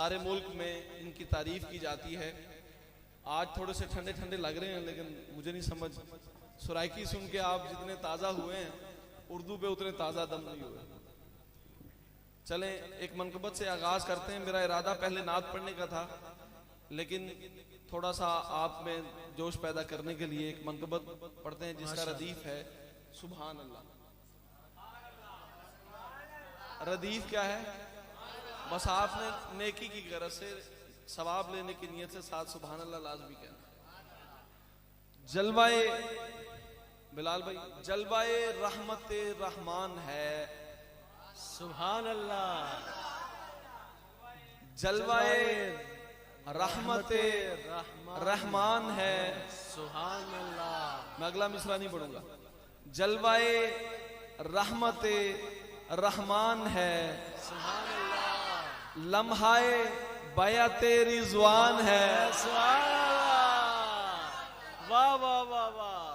सारे मुल्क में इनकी तारीफ की जाती है। आज थोड़े से ठंडे ठंडे लग रहे हैं, लेकिन मुझे नहीं समझ, सुराइकी सुन के आप जितने ताज़ा हुए हैं, उर्दू पे उतने ताज़ा दम नहीं हुए। चलें एक मनकबत से आगाज करते हैं। मेरा इरादा पहले नात पढ़ने का था, लेकिन थोड़ा सा आप में जोश पैदा करने के लिए एक मनकबत पढ़ते हैं जिसका रदीफ है सुभान अल्लाह। रदीफ क्या है? बस आपने नेकी की गरज से, सवाब लेने की नियत से साथ सुभान अल्लाह लाज़मी कहना। जलवाए बिलाल भाई, जलवाए रहमते रहमान है सुभान अल्लाह। जलवाए रहमते रहमान है सुभान अल्लाह। मैं अगला मिसरा नहीं पढ़ूंगा। जलवाए रहमते रहमान है सुभान अल्लाह। लम्हाए बयाते रिजवान है सुभान अल्लाह। वाह वाह वाह वाह,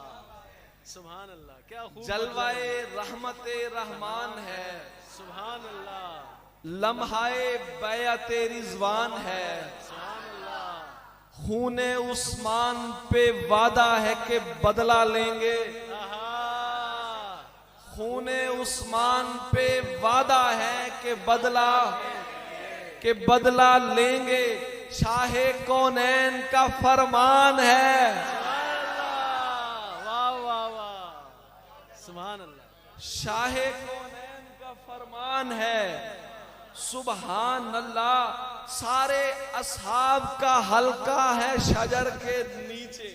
सुभान अल्लाह, क्या खूब। जलवाए रहमते रहमान है सुभान अल्लाह। लम्हाए बयाते रिजवान है सुभान अल्लाह। खूने उस्मान पे वादा है कि बदला लेंगे। खूने उस्मान पे वादा है कि बदला लेंगे। शाहे कौनैन का फरमान है। वाह वाह वाह, सुभान अल्लाह। शाहे कौनैन का फरमान है सुभान अल्लाह। सारे असहाब का हल्का है शजर के नीचे।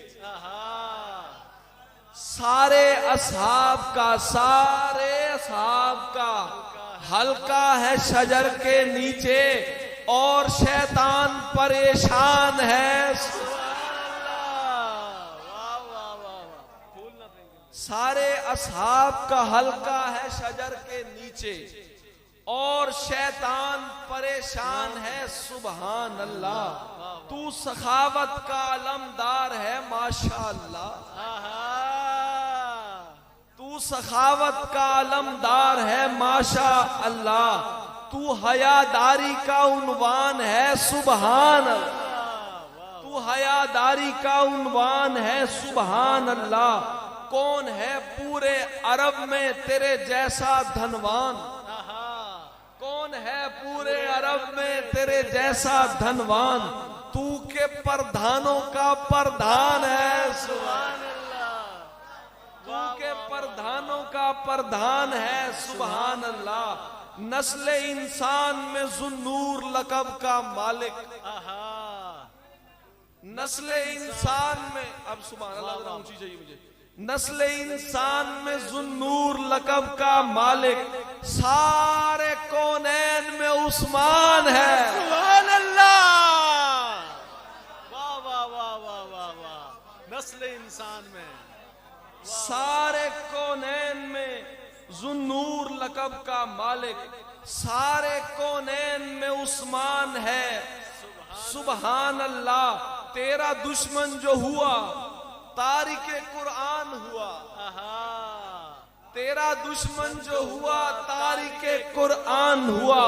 सारे असहाब का हल्का है शजर के नीचे और शैतान परेशान है। सारे असहाब का हल्का है शजर के नीचे और शैतान परेशान है सुभान अल्लाह। तू सखावत का अलमदार है माशाअल्लाह। तू सखावत का अलमदार है माशा अल्लाह। तू हयादारी का उन्वान है सुभान अल्लाह। तू हयादारी का उन्वान है सुभान अल्लाह। कौन है पूरे अरब में तेरे जैसा धनवान? कौन है पूरे अरब में तेरे जैसा धनवान? तू के प्रधानों का प्रधान है सुभान अल्लाह। तू के प्रधानों का प्रधान है सुभान अल्लाह। नस्ल इंसान में जुन्नूर लकब का मालिक। नस्ल इंसान में, अब सुभान अल्लाह ऊंची चाहिए मुझे। नस्ल इंसान में जुन्नूर लकब का मालिक। सारे कौनैन में उस्मान है सुभान अल्लाह। वाह वाह वाह वाह वाह वाह, नस्ल इंसान में। सारे कौनैन में जुन्नूर लकब का मालिक। सारे कौनैन में उस्मान है सुभान अल्लाह। तेरा दुश्मन जो हुआ तारिके कुरान हुआ। तेरा दुश्मन जो हुआ तारिके कुरान हुआ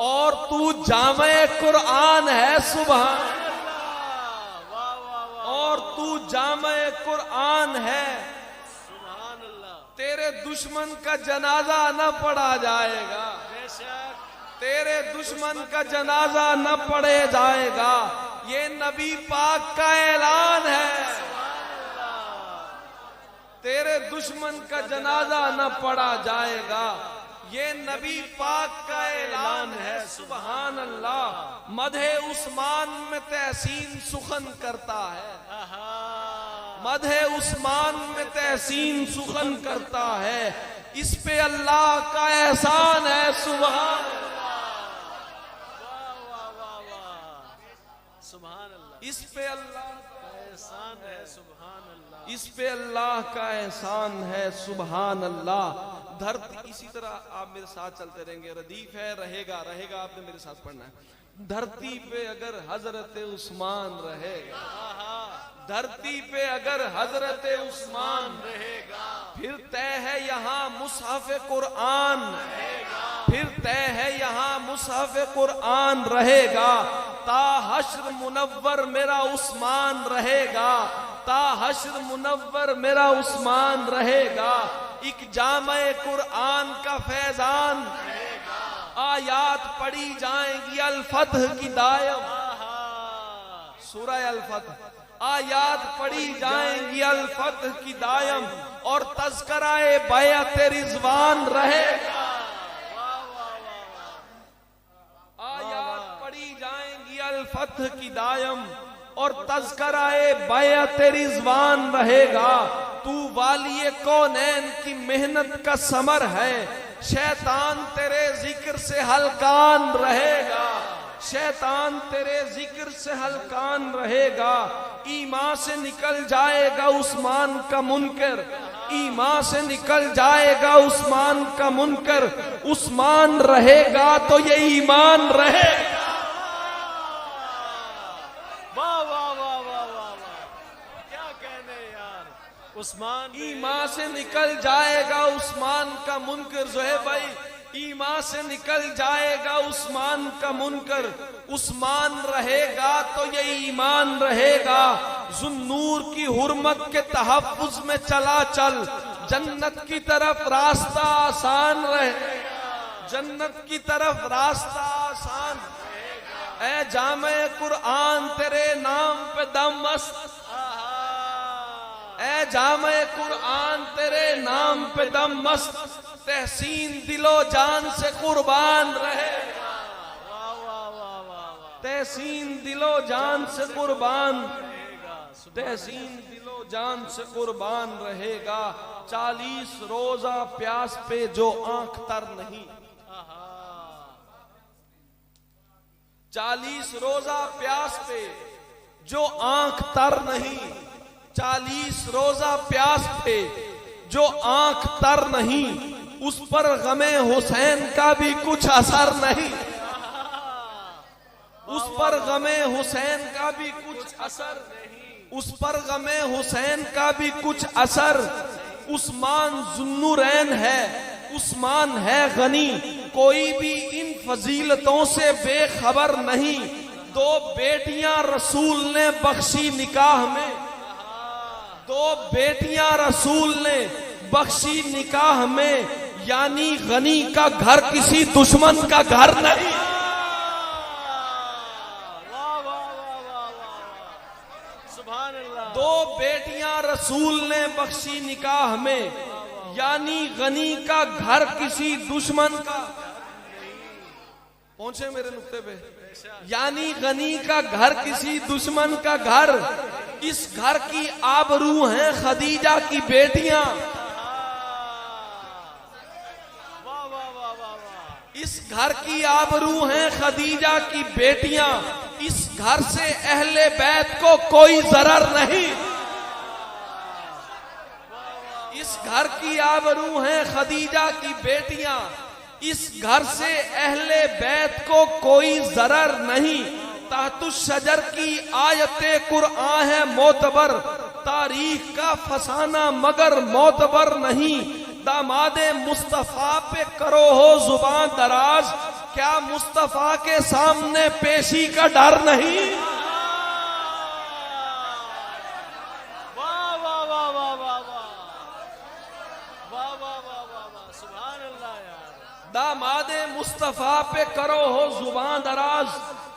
और तू जामे कुरान है सुभान अल्लाह। और तू जामे कुरान है सुभान अल्लाह। तेरे दुश्मन का जनाजा न पढ़ा जाएगा। तेरे दुश्मन का जनाजा न पढ़े जाएगा। ये नबी पाक का ऐलान है। तेरे दुश्मन का जनाजा न पढ़ा जाएगा। ये नबी पाक का ऐलान है सुभान अल्लाह। मधे उस्मान में तहसीन सुखन करता है। मधे उस्मान में तहसीन सुखन करता है। इस पे अल्लाह का एहसान है सुभान अल्लाह। सुभान अल्लाह। इस पे अल्लाह का एहसान है सुभान अल्लाह। इस पे अल्लाह का एहसान है सुभान अल्लाह। धरती, इसी तरह आप मेरे साथ चलते रहेंगे। रदीफ है, रहेगा रहेगा, आपने मेरे साथ पढ़ना है। धरती पे अगर हजरत उस्मान रहेगा, धरती पे अगर हजरत उस्मान रहेगा, फिर तय है यहाँ मुसहफ कुरान, फिर तय है यहाँ मुसहफ कुरान रहेगा, ता हश्र मुनव्वर मेरा उस्मान रहेगा, ता हश्र मुनव्वर मेरा उस्मान रहेगा। एक जामे कुरान का फैजान, आयात पढ़ी जाएंगी अल-फतह की दायम, सूरह अल-फतह, आयात पढ़ी जाएंगी अल-फतह की दायम, और तज़किराए बैअत रिज़वान रहेगा। आयात पढ़ी जाएंगी अल-फतह की दायम और तज़किराए बैअत रिज़वान रहेगा। तू वालिए कौनैन की मेहनत का समर है, शैतान तेरे जिक्र से हलकान रहेगा, शैतान तेरे जिक्र से हलकान रहेगा। ईमान से निकल जाएगा उस्मान का मुनकर, ईमान से निकल जाएगा उस्मान का मुनकर, उस्मान रहेगा तो ये ईमान रहेगा। वाह वाह वाह वाह वाह वाह, क्या कहने यार। उस्मान ईमान से निकल जाएगा उस्मान का मुनकर, ज़ोहैब भाई, ईमान से निकल जाएगा उस्मान का मुनकर, उस्मान रहेगा तो ये ईमान रहेगा। जुन्नूर की हुर्मत के तहफ़्फ़ुज़ में चला चल, जन्नत की तरफ रास्ता आसान रहेगा, जन्नत की तरफ रास्ता आसान। ऐ जामे कुरान तेरे नाम पे दम मस्त, ऐ जामे कुरान तेरे नाम पे दम मस्त, तहसीन दिलो जान से कुर्बान रहेगा, तहसीन दिलो जान से कुर्बान, तहसीन दिलो जान से कुर्बान रहेगा। 40 रोजा प्यास पे जो आंख तर नहीं, 40 रोजा प्यास पे जो आंख तर नहीं, 40 रोजा प्यास पे जो आंख तर नहीं, उस पर गमे हुसैन का भी कुछ असर नहीं, उस पर गमे हुसैन का भी कुछ असर नहीं, उस पर गमे हुसैन का भी कुछ असर। उस्मान जुन्नुरैन है, उस्मान है गनी, कोई भी इन फजीलतों से बेखबर नहीं। 2 बेटियां रसूल ने बख्शी निकाह में, 2 बेटियां रसूल ने बख्शी निकाह में, यानी गनी का घर किसी दुश्मन का घर नहीं। वाह वाह वाह वाह वाह, सुभान अल्लाह। 2 बेटियां रसूल ने बख्शी निकाह में, यानी गनी का घर किसी दुश्मन का, पहुंचे मेरे नुक्ते पे, यानी गनी का घर किसी दुश्मन का घर। इस घर की आबरू हैं खदीजा की बेटियां, इस घर की आबरू हैं खदीजा की बेटियां, इस घर से अहले बैत को कोई जरर नहीं, इस घर की आबरू हैं खदीजा की बेटियां, इस घर से अहले बैत को कोई जरर नहीं। तहतुश शजर की आयते कुरान है मोतबर, तारीख का फसाना मगर मोतबर नहीं। दामादे मुस्तफा पे करो हो जुबान दराज, क्या मुस्तफा के सामने पेशी का डर नहीं। वाह वाह वाह वाह वाह वाह वाह वाह वाह वाह, सुभान अल्लाह यार। दामादे मुस्तफा पे करो हो जुबान दराज,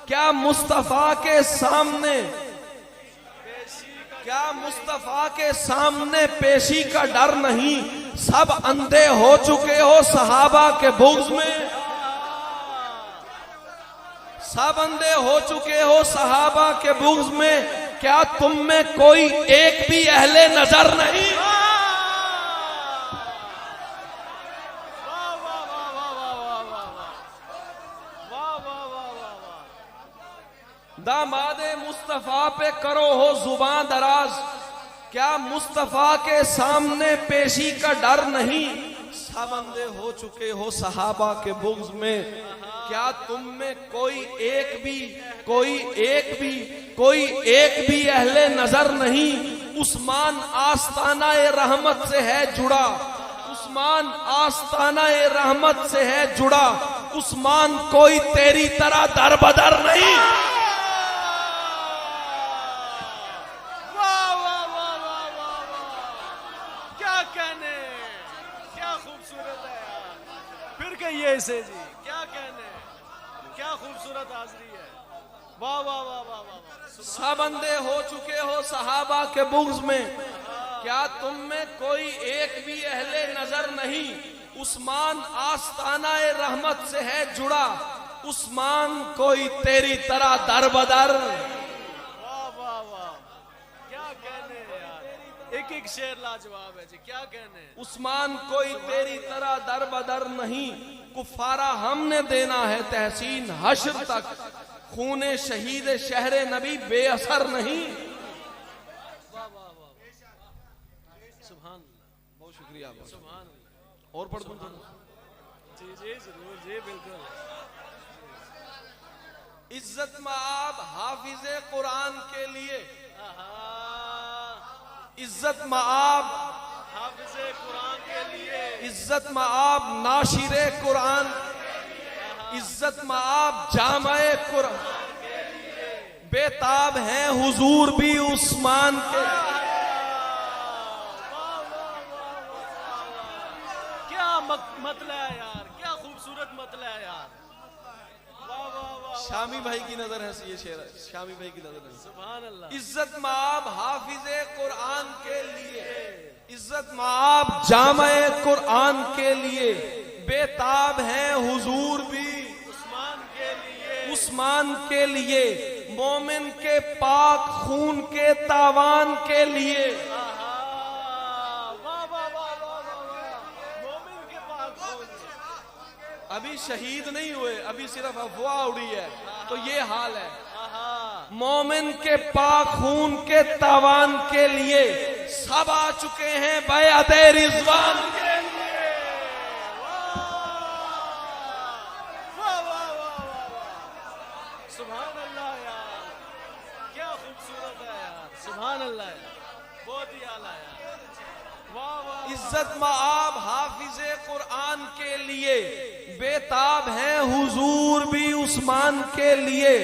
क्या मुस्तफा के सामने, क्या मुस्तफा के सामने पेशी का डर नहीं। सब अंधे हो चुके हो सहाबा के बुग़्ज़ में, सब अंधे हो चुके हो सहाबा के बुग़्ज़ में, क्या तुम में कोई एक भी अहले नजर नहीं। दामादे मुस्तफा पे करो हो जुबान दराज, क्या मुस्तफा के सामने पेशी का डर नहीं। सब अंधे हो चुके हो सहाबा के बुग़्ज़ में, क्या तुम में कोई एक भी अहले नजर नहीं। उस्मान आस्ताना ए रहमत से है जुड़ा, उस्मान आस्ताना ए रहमत से है जुड़ा, उस्मान कोई तेरी तरह दर बदर नहीं। वाह वाह वाह वाह वाह वाह, क्या कहने, क्या खूबसूरत है यार। फिर कहिए इसे जी, क्या कहने, क्या खूबसूरत हाजिरी है। वाह वाह वाह वाह वाह। सब अंधे हो चुके हो सहाबा के बुग़्ज़ में, क्या तुम में कोई एक भी अहले नजर नहीं। उस्मान आस्ताना रहमत से है जुड़ा, उस्मान कोई तेरी तरह दर बदर। वाह वाह वाह, क्या कहने यार, एक एक शेर लाजवाब है जी, क्या कहने। उस्मान कोई तेरी तरह दर बदर नहीं, कुफारा हमने देना है तहसीन हश्र तक, खूने शहीद शहरे नबी बेअसर नहीं। वाह वाह वाह, सुभान अल्लाह, बहुत शुक्रिया। सुभान अल्लाह। और पढ़ दूं? जी जी जरूर जी, बिल्कुल। इज्जत माब हाफिजे कुरान के लिए, इज्जत माब हाफिजे कुरान के लिए, इज्जत माब नाशिरे कुरान, इज्जत माब जामे कुरान, बेताब हैं हुजूर भी उस्मान के। मतला है यार, क्या खूबसूरत मतला है यार। वाह वाह वाह, शामी भाई की नजर है ये शेर, शामी भाई की नजर है। सुभान अल्लाह। इज्जत माब हाफिजे कुरान के लिए, इज्जत माब जामे कुरान के लिए, बेताब हैं हुजूर भी उस्मान के लिए, उस्मान के लिए, मोमिन के पाक खून के तावान के लिए। अभी शहीद नहीं हुए, अभी सिर्फ अफवाह उड़ी है, तो ये हाल है। मोमिन के पाक खून के तावान के लिए सब आ चुके हैं बैअते रिज़वान के लिए। सुभान अल्लाह यार, क्या खूबसूरत है यार, सुभान अल्लाह यार, बहुत ही आला यार। वाह वाह, इज्जत माब हाफिजे कुरान के लिए, बेताब हैं हुजूर भी उस्मान के लिए,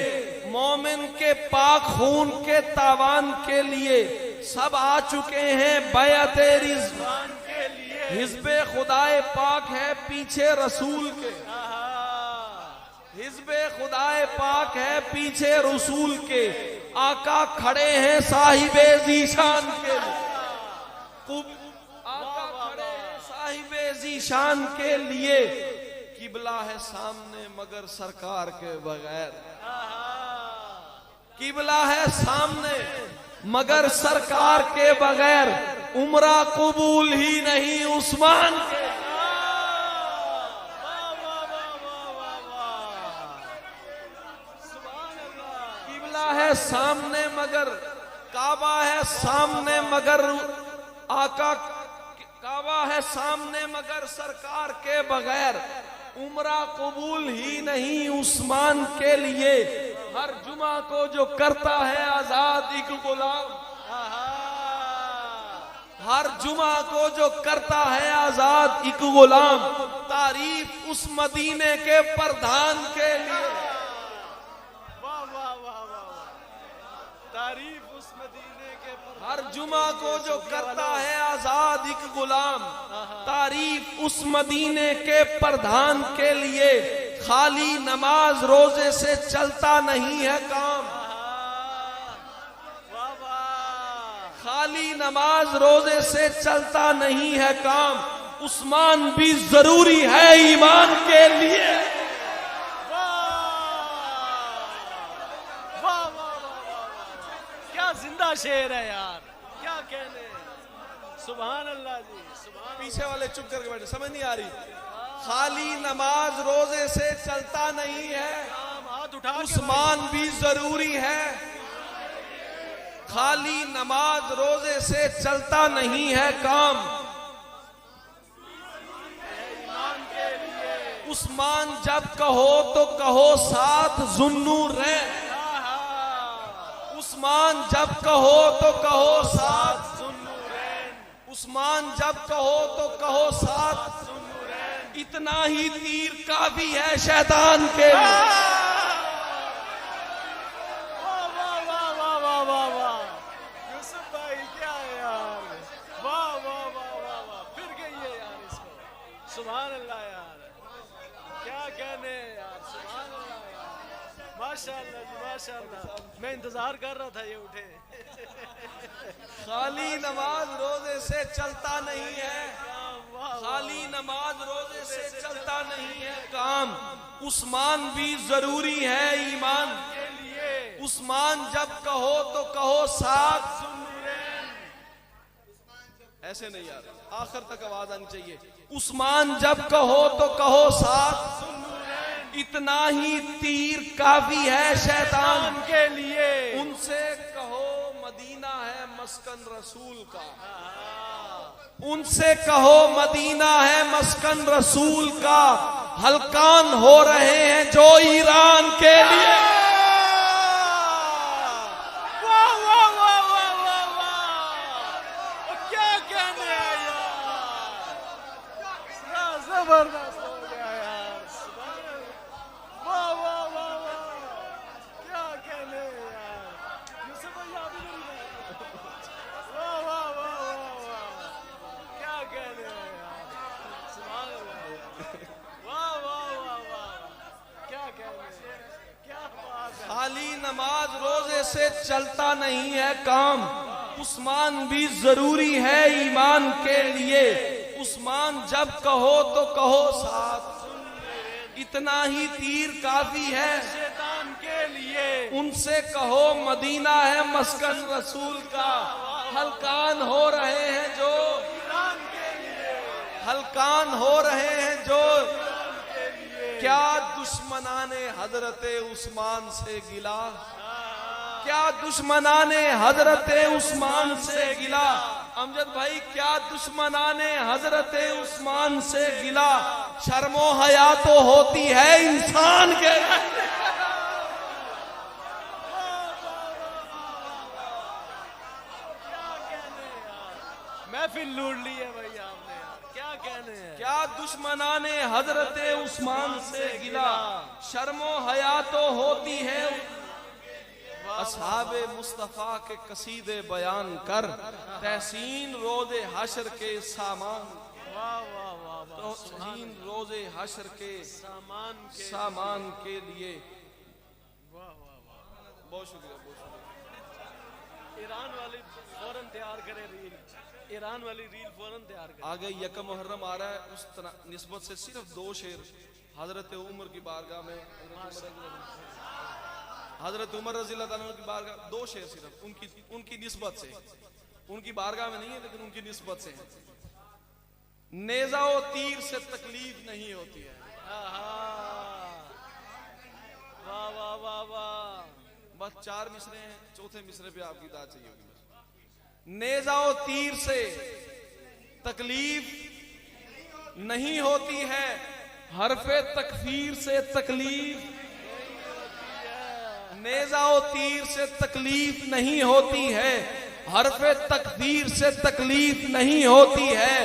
मोमिन के पाक खून के तावान के लिए सब आ चुके हैं बैअते रिज़वान के लिए। हिज़्बे खुदाए पाक है पीछे रसूल के, हिज़्बे खुदाए पाक है पीछे रसूल के, आका खड़े हैं साहिबे ज़ीशान के लिए, आका खड़े हैं साहिबे ज़ीशान के लिए, किबला है सामने मगर सरकार के बगैर, किबला है सामने मगर सरकार के बगैर, उम्रा कबूल ही नहीं उस्मान के। किबला है सामने मगर, काबा है सामने मगर आका, काबा है सामने मगर सरकार के बगैर, उम्रा कबूल ही नहीं उस्मान के लिए। हर जुमा को जो करता है आजाद एक गुलाम, हर जुमा को जो करता है आजाद एक गुलाम, तारीफ उस मदीने के प्रधान के लिए। वाह वाह वाह वाह, तारीफ उस मदीने के प्रधान। हर जुमा को जो करता है आजाद एक गुलाम, तारीफ उस मदीने के प्रधान के लिए। खाली नमाज रोजे से चलता नहीं है काम, खाली नमाज रोजे से चलता नहीं है काम, उस्मान भी जरूरी है ईमान के लिए। क्या जिंदा शेर है यार, क्या कहने। सुभान अल्लाह जी, सुभान। पीछे वाले चुप करके बैठे, समझ नहीं आ रही। खाली नमाज रोजे से चलता नहीं है, हाथ उठा, उस्मान भी जरूरी है। खाली नमाज रोजे से चलता नहीं है काम, उस्मान जब कहो तो कहो साथ ज़ुन्नूरैन, उस्मान जब कहो तो कहो साथ ज़ुन्नूरैन, उस्मान जब कहो तो कहो साथ ज़ुन्नूरैन। इतना ही तीर काफी है शैतान के लिए। वाह वाह वाह वाह वाह वाह वाह, यूसुफ भाई क्या है यार, वाह वाह वाह वाह वाह, फिर गई है यार इसको, सुभान अल्लाह यार, क्या कहने यार, सुभान अल्लाह यार, माशाअल्लाह जी माशाअल्लाह, मैं इंतजार कर रहा था ये उठे। खाली नमाज रोजे से चलता नहीं है, खाली नमाज रोजे से चलता नहीं है काम। उस्मान भी जरूरी है ईमान के लिए। उस्मान जब कहो तो कहो साथ, ऐसे नहीं यार, आखिर तक आवाज आनी चाहिए। उस्मान जब कहो तो कहो साथ, इतना ही तीर काफी है शैतान के लिए। उनसे कहो मदीना है मस्कन रसूल का, उनसे कहो मदीना है मस्कन रसूल का। हलकान हो रहे हैं जो ईरान के लिए। वाह वाह वाह वाह वाह वाह, क्या कहने हैं यार, जबरदस्त हो गया यार, वाह वाह वाह वाह, क्या कहने हैं यार, यूसुफ भाई आप ही नहीं गए। वाह वाह वाह वाह वाह, क्या कहने हैं यार, सुभान अल्लाह, वाह वाह वाह वाह, क्या कहने हैं, क्या बात है। खाली नमाज रोजे से चलता नहीं है काम। उस्मान भी जरूरी है ईमान के लिए। उस्मान जब कहो तो कहो साथ, इतना ही तीर काफी है शैतान के लिए। उनसे कहो मदीना है मस्कन रसूल का। हलकान हो रहे हैं जो, हलकान हो रहे हैं जो, क्या दुश्मनाने हजरते उस्मान से गिला, क्या दुश्मनाने हजरते उस्मान से गिला। अमजद भाई, क्या दुश्मनाने हजरते उस्मान से गिला। शर्मो हया तो होती है इंसान के। महफिल लूट ली है भाई आपने यार, क्या कहने हैं। क्या दुश्मनाने हजरते उस्मान से गिला। शर्मो हया तो होती है। असहाबे मुस्तफा के कसीदे बयान कर, तहसीन रोजे हशर के सामान। वाह वाह वाह वाह, तहसीन रोजे हशर के सामान के लिए। वाह वाह वाह, बहुत शुक्रिया, बहुत शुक्रिया। ईरान वाली फौरन तैयार करे रील, ईरान वाली रील फौरन तैयार करे। आगे यकम मुहर्रम आ रहा है, उस निस्बत से सिर्फ 2 शेर हजरत उमर की बारगाह में, हजरत उमर रज़ी अल्लाह ताला की बारगाह, 2 शेर सिर्फ उनकी निस्बत से, उनकी बारगाह में नहीं है लेकिन उनकी निस्बत से। नेज़ा और तीर से तकलीफ नहीं होती है। वाह वाह वाह वाह, बस 4 मिसरे हैं, चौथे मिसरे पे आपकी दाद चाहिए होगी। नेज़ा और तीर से तकलीफ नहीं होती है, हरफे तकफीर से तकलीफ। नेज़ा और तीर से तकलीफ नहीं होती है, हरफे तकफीर से तकलीफ नहीं होती है।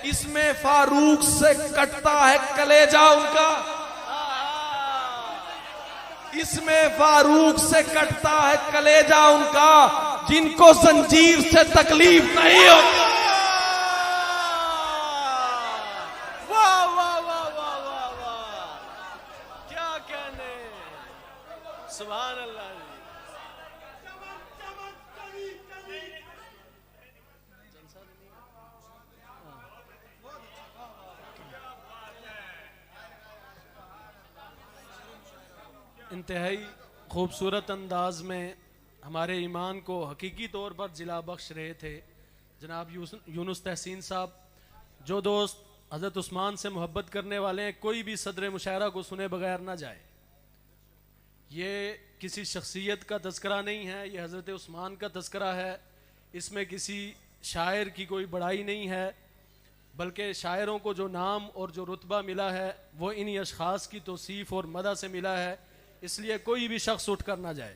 इसमें फारूक से कटता है कलेजा उनका, इसमें फारूक से कटता है कलेजा उनका, जिनको जंजीर से तकलीफ नहीं होती। वाह वाह वाह वाह वाह वाह, क्या कहने, सुभान अल्लाह जी। इंतहाई खूबसूरत अंदाज में हमारे ईमान को हकीकी तौर पर जिला बख्श रहे थे जनाब यूनुस तहसीन साहब। जो दोस्त हज़रत उस्मान से मोहब्बत करने वाले हैं, कोई भी सदर मुशायरा को सुने बगैर ना जाए। ये किसी शख्सियत का तज़किरा नहीं है, ये हज़रत उस्मान का तज़किरा है। इसमें किसी शायर की कोई बड़ाई नहीं है, बल्कि शायरों को जो नाम और जो रुतबा मिला है वो इन्हीं अशख़ास की तौसीफ़ और मदह से मिला है। इसलिए कोई भी शख्स उठ कर ना जाए।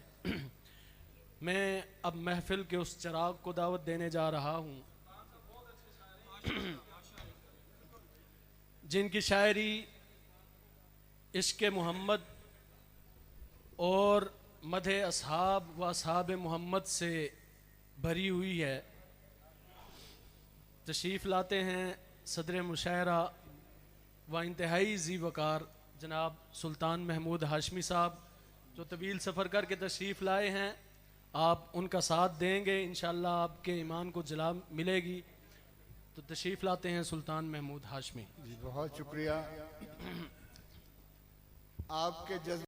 मैं अब महफिल के उस चिराग को दावत देने जा रहा हूँ जिनकी शायरी इश्क मोहम्मद और मदह असहाब व असहाब मोहम्मद से भरी हुई है, तशरीफ़ लाते हैं सदर मुशायरा व इंतहाई ज़ी वक़ार जनाब सुल्तान महमूद हाशमी साहब, जो तवील सफ़र करके तशरीफ़ लाए हैं। आप उनका साथ देंगे, इंशाअल्लाह आपके ईमान को जला मिलेगी। तो तशरीफ़ लाते हैं सुल्तान महमूद हाशमी जी, बहुत शुक्रिया। आपके जज्बे